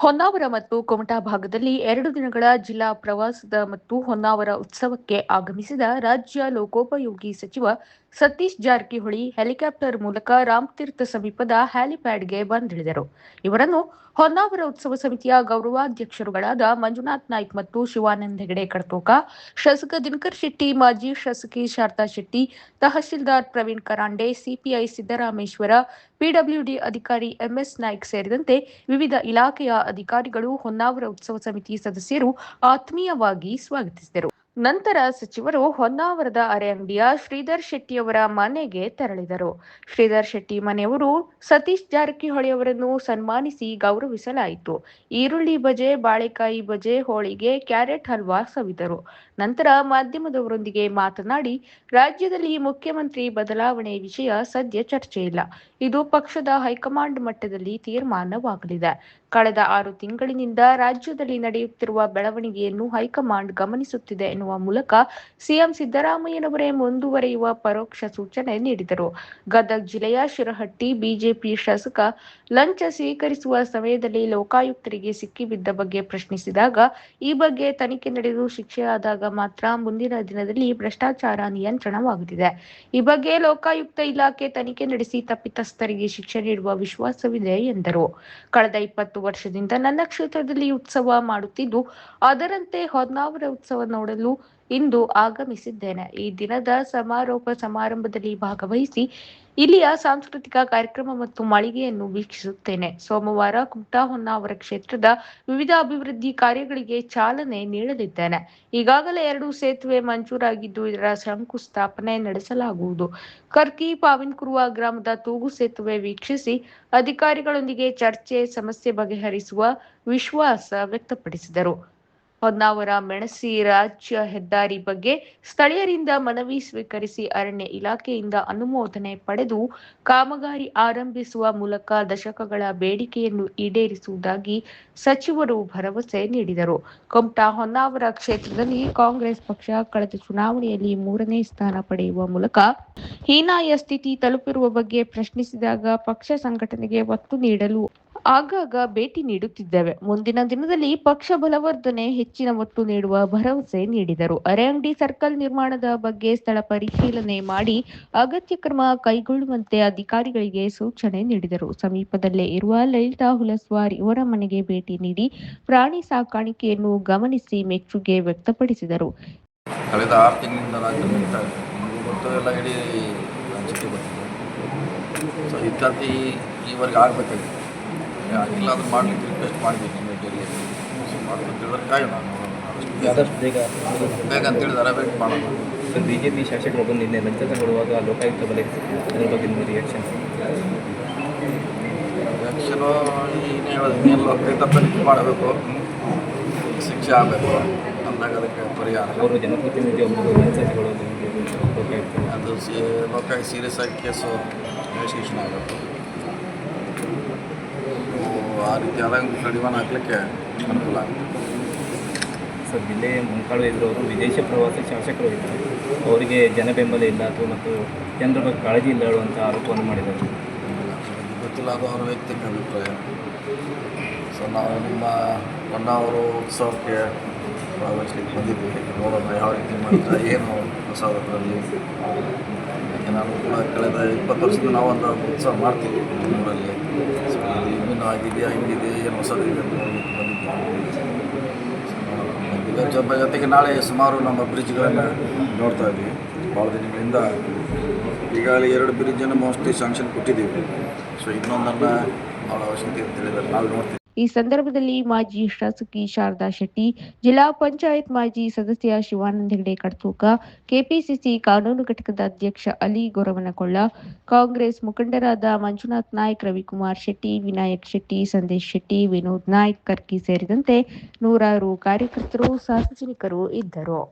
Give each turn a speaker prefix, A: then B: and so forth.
A: ಹೊನ್ನಾವರ ಮತ್ತು ಕುಮಟಾ ಭಾಗದಲ್ಲಿ 2 ದಿನಗಳ ಜಿಲ್ಲಾ ಪ್ರವಾಸದ ಮತ್ತು ಹೊನ್ನಾವರ ಉತ್ಸವಕ್ಕೆ ಆಗಮಿಸಿದ ರಾಜ್ಯ ಲೋಕೋಪಯೋಗಿ ಸಚಿವ ಸತೀಶ್ ಜಾರಕಿಹೊಳಿ ಹೆಲಿಕಾಪ್ಟರ್ ಮೂಲಕ ರಾಮತೀರ್ಥ ಸಮೀಪದ ಹ್ಯಾಲಿಪ್ಯಾಡ್ಗೆ ಬಂದಿಳಿದರು. ಇವರನ್ನು ಹೊನ್ನಾವರ ಉತ್ಸವ ಸಮಿತಿಯ ಗೌರವಾಧ್ಯಕ್ಷರುಗಳಾದ ಮಂಜುನಾಥ್ ನಾಯ್ಕ್ ಮತ್ತು ಶಿವಾನಂದ ಹೆಗಡೆ ಕಡತೋಕ, ಶಾಸಕ ದಿನಕರ್ ಶೆಟ್ಟಿ, ಮಾಜಿ ಶಾಸಕಿ ಶಾರದಾ ಶೆಟ್ಟಿ, ತಹಶೀಲ್ದಾರ್ ಪ್ರವೀಣ್ ಕರಾಂಡೆ, ಸಿಪಿಐ ಸಿದ್ದರಾಮೇಶ್ವರ, ಪಿಡಬ್ಲ್ಯೂಡಿ ಅಧಿಕಾರಿ ಎಂಎಸ್ ನಾಯ್ಕ್ ಸೇರಿದಂತೆ ವಿವಿಧ ಇಲಾಖೆಯ ಅಧಿಕಾರಿಗಳು, ಹೊನ್ನಾವರ ಉತ್ಸವ ಸಮಿತಿ ಸದಸ್ಯರು ಆತ್ಮೀಯವಾಗಿ ಸ್ವಾಗತಿಸಿದರು. ನಂತರ ಸಚಿವರು ಹೊನ್ನಾವರದ ಅರೆಅಂಗಡಿಯ ಶ್ರೀಧರ್ ಶೆಟ್ಟಿಯವರ ಮನೆಗೆ ತೆರಳಿದರು. ಶ್ರೀಧರ್ ಶೆಟ್ಟಿ ಮನೆಯವರು ಸತೀಶ್ ಜಾರಕಿಹೊಳಿ ಅವರನ್ನು ಸನ್ಮಾನಿಸಿ ಗೌರವಿಸಲಾಯಿತು. ಈರುಳ್ಳಿ ಬಜೆ, ಬಾಳೆಕಾಯಿ ಬಜೆ, ಹೋಳಿಗೆ, ಕ್ಯಾರೆಟ್ ಹಲ್ವಾ ಸವಿದರು. ನಂತರ ಮಾಧ್ಯಮದವರೊಂದಿಗೆ ಮಾತನಾಡಿ, ರಾಜ್ಯದಲ್ಲಿ ಮುಖ್ಯಮಂತ್ರಿ ಬದಲಾವಣೆ ವಿಷಯ ಸದ್ಯ ಚರ್ಚೆಯಿಲ್ಲ. ಇದು ಪಕ್ಷದ ಹೈಕಮಾಂಡ್ ಮಟ್ಟದಲ್ಲಿ ತೀರ್ಮಾನವಾಗಲಿದೆ. ಕಳೆದ 6 ತಿಂಗಳಿನಿಂದ ರಾಜ್ಯದಲ್ಲಿ ನಡೆಯುತ್ತಿರುವ ಬೆಳವಣಿಗೆಯನ್ನು ಹೈಕಮಾಂಡ್ ಗಮನಿಸುತ್ತಿದೆ ಎನ್ನುವ ಮೂಲಕ ಸಿಎಂ ಸಿದ್ದರಾಮಯ್ಯನವರೇ ಮುಂದುವರೆಯುವ ಪರೋಕ್ಷ ಸೂಚನೆ ನೀಡಿದರು. ಗದಗ ಜಿಲ್ಲೆಯ ಶಿರಹಟ್ಟಿ ಬಿಜೆಪಿ ಶಾಸಕ ಲಂಚ ಸ್ವೀಕರಿಸುವ ಸಮಯದಲ್ಲಿ ಲೋಕಾಯುಕ್ತರಿಗೆ ಸಿಕ್ಕಿಬಿದ್ದ ಬಗ್ಗೆ ಪ್ರಶ್ನಿಸಿದಾಗ, ಈ ಬಗ್ಗೆ ತನಿಖೆ ನಡೆದು ಶಿಕ್ಷೆಯಾದಾಗ ಮಾತ್ರ ಮುಂದಿನ ದಿನದಲ್ಲಿ ಭ್ರಷ್ಟಾಚಾರ ನಿಯಂತ್ರಣವಾಗಲಿದೆ. ಈ ಬಗ್ಗೆ ಲೋಕಾಯುಕ್ತ ಇಲಾಖೆ ತನಿಖೆ ನಡೆಸಿ ತಪ್ಪಿತಸ್ಥರಿಗೆ ಶಿಕ್ಷೆ ನೀಡುವ ವಿಶ್ವಾಸವಿದೆ ಎಂದರು. ಕಳೆದ 20 ವರ್ಷದಿಂದ ನನ್ನ ಕ್ಷೇತ್ರದಲ್ಲಿ ಉತ್ಸವ ಮಾಡುತ್ತಿದ್ದು, ಅದರಂತೆ ಹೊನ್ನಾವರ ಉತ್ಸವ ನೋಡಲು ಇಂದು ಆಗಮಿಸಿದ್ದೇನೆ. ಈ ದಿನದ ಸಮಾರೋಪ ಸಮಾರಂಭದಲ್ಲಿ ಭಾಗವಹಿಸಿ ಇಲ್ಲಿಯ ಸಾಂಸ್ಕೃತಿಕ ಕಾರ್ಯಕ್ರಮ ಮತ್ತು ಮಳಿಗೆಯನ್ನು ವೀಕ್ಷಿಸುತ್ತೇನೆ. ಸೋಮವಾರ ಕುಮಟಾ ಹೊನ್ನಾವರ ಕ್ಷೇತ್ರದ ವಿವಿಧ ಅಭಿವೃದ್ಧಿ ಕಾರ್ಯಗಳಿಗೆ ಚಾಲನೆ ನೀಡಲಿದ್ದೇನೆ. ಈಗಾಗಲೇ 2 ಸೇತುವೆ ಮಂಜೂರಾಗಿದ್ದು, ಇದರ ಶಂಕುಸ್ಥಾಪನೆ ನಡೆಸಲಾಗುವುದು. ಕರ್ಕಿ ಪಾವಿನಕುರುವ ಗ್ರಾಮದ ತೂಗು ಸೇತುವೆ ವೀಕ್ಷಿಸಿ ಅಧಿಕಾರಿಗಳೊಂದಿಗೆ ಚರ್ಚೆ, ಸಮಸ್ಯೆ ಬಗೆಹರಿಸುವ ವಿಶ್ವಾಸ ವ್ಯಕ್ತಪಡಿಸಿದರು. ಹೊನ್ನಾವರ ಮೆಣಸಿ ರಾಜ್ಯ ಹೆದ್ದಾರಿ ಬಗ್ಗೆ ಸ್ಥಳೀಯರಿಂದ ಮನವಿ ಸ್ವೀಕರಿಸಿ ಅರಣ್ಯ ಇಲಾಖೆಯಿಂದ ಅನುಮೋದನೆ ಪಡೆದು ಕಾಮಗಾರಿ ಆರಂಭಿಸುವ ಮೂಲಕ ದಶಕಗಳ ಬೇಡಿಕೆಯನ್ನು ಈಡೇರಿಸುವುದಾಗಿ ಸಚಿವರು ಭರವಸೆ ನೀಡಿದರು. ಕುಮಟಾ ಹೊನ್ನಾವರ ಕ್ಷೇತ್ರದಲ್ಲಿ ಕಾಂಗ್ರೆಸ್ ಪಕ್ಷ ಕಳೆದ ಚುನಾವಣೆಯಲ್ಲಿ 3ನೇ ಸ್ಥಾನ ಪಡೆಯುವ ಮೂಲಕ ಹೀನಾಯ ಸ್ಥಿತಿ ತಲುಪಿರುವ ಬಗ್ಗೆ ಪ್ರಶ್ನಿಸಿದಾಗ ಪಕ್ಷ ಸಂಘಟನೆಗೆ ಒತ್ತು ನೀಡಲು ಆಗಾಗ ಭೇಟಿ ನೀಡುತ್ತಿದ್ದೇವೆ. ಮುಂದಿನ ದಿನದಲ್ಲಿ ಪಕ್ಷ ಬಲವರ್ಧನೆ ಹೆಚ್ಚಿನ ಒತ್ತು ನೀಡುವ ಭರವಸೆ ನೀಡಿದರು. ಅರೆಅಂಗಡಿ ಸರ್ಕಲ್ ನಿರ್ಮಾಣದ ಬಗ್ಗೆ ಸ್ಥಳ ಪರಿಶೀಲನೆ ಮಾಡಿ ಅಗತ್ಯ ಕ್ರಮ ಕೈಗೊಳ್ಳುವಂತೆ ಅಧಿಕಾರಿಗಳಿಗೆ ಸೂಚನೆ ನೀಡಿದರು. ಸಮೀಪದಲ್ಲೇ ಇರುವ ಲಲಿತಾ ಹುಲಸ್ವಾರ್ ಇವರ ಮನೆಗೆ ಭೇಟಿ ನೀಡಿ ಪ್ರಾಣಿ ಸಾಕಾಣಿಕೆಯನ್ನು ಗಮನಿಸಿ ಮೆಚ್ಚುಗೆ ವ್ಯಕ್ತಪಡಿಸಿದರು.
B: ಕಳೆದ 6 ತಿಂಗಳಿಂದ ರಾಜ್ಯದಲ್ಲಿ ಎಲ್ಲ ಇಡೀ ರಾಜ್ಯಕ್ಕೆ ಬರ್ತಿದೆ. ಸೊ ಇತ್ಯಾದಿ ಈವರೆಗೆ ಆಗಬೇಕಾಗಿತ್ತು. ಆಗಿಲ್ಲ, ಅದು ಮಾಡಲಿಕ್ಕೆ ರಿಕ್ವೆಸ್ಟ್ ಮಾಡಬೇಕು ಇಮಿಡಿಯೇಟ್ಲಿ. ಸೊ ಮಾಡ್ತಿದ್ರೆ ಕಾಯೋಣ,
C: ಆದಷ್ಟು ಬೇಗ
B: ಅಂತ ಹೇಳಿದಾರೆ, ವೇಟ್ ಮಾಡೋಣ.
C: ಬಿಜೆಪಿ ಶಾಸಕರು ನಿನ್ನೆ ಲಂಚ ತಗೊಳ್ಳುವಾಗ ಲೋಕಾಯುಕ್ತ ಬಲೆ ಅದ್ರ ಬಗ್ಗೆ ನಿಮ್ಮ ರಿಯಾಕ್ಷನ್
B: ಇನ್ನೇನು ಲೋಕಾಯುಕ್ತ ತನಿಖೆ ಮಾಡಬೇಕು, ಶಿಕ್ಷೆ ಆಗಬೇಕು ಅಂದಾಗ ಅದಕ್ಕೆ ಪರಿಹಾರ.
C: ಅವರು ಜನಪ್ರತಿನಿಧಿ ಒಬ್ಬರು ಲಂಚ ತಗೊಳ್ಳೋದು ಲೋಕಾಯುಕ್ತ
B: ಅದು ಲೋಕಾಯುಕ್ತ ಸೀರಿಯಸ್ ಆಗಿ ಕೇಸು ಇನ್ವೆಸ್ಟಿಗೇಷನ್ ಆಗಬೇಕು. ಆ ರೀತಿ ಆದಾಗ ಕಡಿವಾಣ ಹಾಕಲಿಕ್ಕೆ ಅನುಕೂಲ ಆಗುತ್ತೆ.
C: ಸರ್, ಜಿಲ್ಲೆ ಮುಂಕಾಳು ಇದ್ರವರು ವಿದೇಶ ಪ್ರವಾಸ ಶಾಸಕರು ಇದ್ದಾರೆ, ಅವರಿಗೆ ಜನ ಬೆಂಬಲ ಇಲ್ಲ ಅಥವಾ ಮತ್ತು ಜನರ ಬಗ್ಗೆ ಕಾಳಜಿ ಇಲ್ಲ ಹೇಳುವಂಥ ಆರೋಪವನ್ನು ಮಾಡಿದ್ದಾರೆ.
B: ಗೊತ್ತಿಲ್ಲ, ಅದು ಅವರ ವೈಯಕ್ತಿಕ ಅಭಿಪ್ರಾಯ. ಸೊ ನಾವು ನಿಮ್ಮ ಹೊನ್ನಾವರ ಉತ್ಸವಕ್ಕೆ ಭಾಗವಹಿಸ್ಲಿಕ್ಕೆ ಬಂದಿದ್ವಿ. ನೋಡೋಣ ಯಾವ ರೀತಿ ಮಾಡ್ತಾರೆ, ಏನು ಹೊಸದರಲ್ಲಿ. ಯಾಕೆ ನಾನು ಕೂಡ ಕಳೆದ 20 ವರ್ಷದಿಂದ ನಾವೊಂದು ಉತ್ಸವ ಮಾಡ್ತೀವಿ ಊರಲ್ಲಿ. ಸೊ ಇನ್ನೂ ಆಗಿದೆಯಾ, ಹಿಂಗಿದೆ, ಏನು ಹೊಸದಿದೆ ನೋಡಲಿಕ್ಕೆ ಬಂದಿದ್ದೀವಿ. ಇದರ ಜೊತೆಗೆ ನಾಳೆ ಸುಮಾರು ನಮ್ಮ ಬ್ರಿಡ್ಜ್ಗಳನ್ನು ನೋಡ್ತಾ ಇದ್ದೀವಿ. ಭಾಳ ದಿನಗಳಿಂದ ಈಗಾಗಲೇ 2 ಬ್ರಿಡ್ಜನ್ನು ಮೋಸ್ಟ್ಲಿ ಶಾಂಕ್ಷನ್ ಕೊಟ್ಟಿದ್ದೀವಿ. ಸೊ ಇನ್ನೊಂದನ್ನು ಭಾಳ ಅವಶ್ಯಕತೆ ಅಂತ ಹೇಳಿದರೆ ನಾವು ನೋಡ್ತೀವಿ.
A: ಈ ಸಂದರ್ಭದಲ್ಲಿ ಮಾಜಿ ಶಾಸಕಿ ಶಾರದಾ ಶೆಟ್ಟಿ, ಜಿಲ್ಲಾ ಪಂಚಾಯತ್ ಮಾಜಿ ಸದಸ್ಯ ಶಿವಾನಂದ ಹೆಗಡೆ ಕಡತೋಕ, ಕೆಪಿಸಿಸಿ ಕಾನೂನು ಘಟಕದ ಅಧ್ಯಕ್ಷ ಅಲಿ ಗೊರವನಕೊಳ್ಳ, ಕಾಂಗ್ರೆಸ್ ಮುಖಂಡರಾದ ಮಂಜುನಾಥ್ ನಾಯ್ಕ್, ರವಿಕುಮಾರ್ ಶೆಟ್ಟಿ, ವಿನಾಯಕ್ ಶೆಟ್ಟಿ, ಸಂದೇಶ್ ಶೆಟ್ಟಿ, ವಿನೋದ್ ನಾಯ್ಕ್, ಕರ್ಕಿ ಸೇರಿದಂತೆ ನೂರಾರು ಕಾರ್ಯಕರ್ತರು, ಸಾರ್ವಜನಿಕರು ಇದ್ದರು.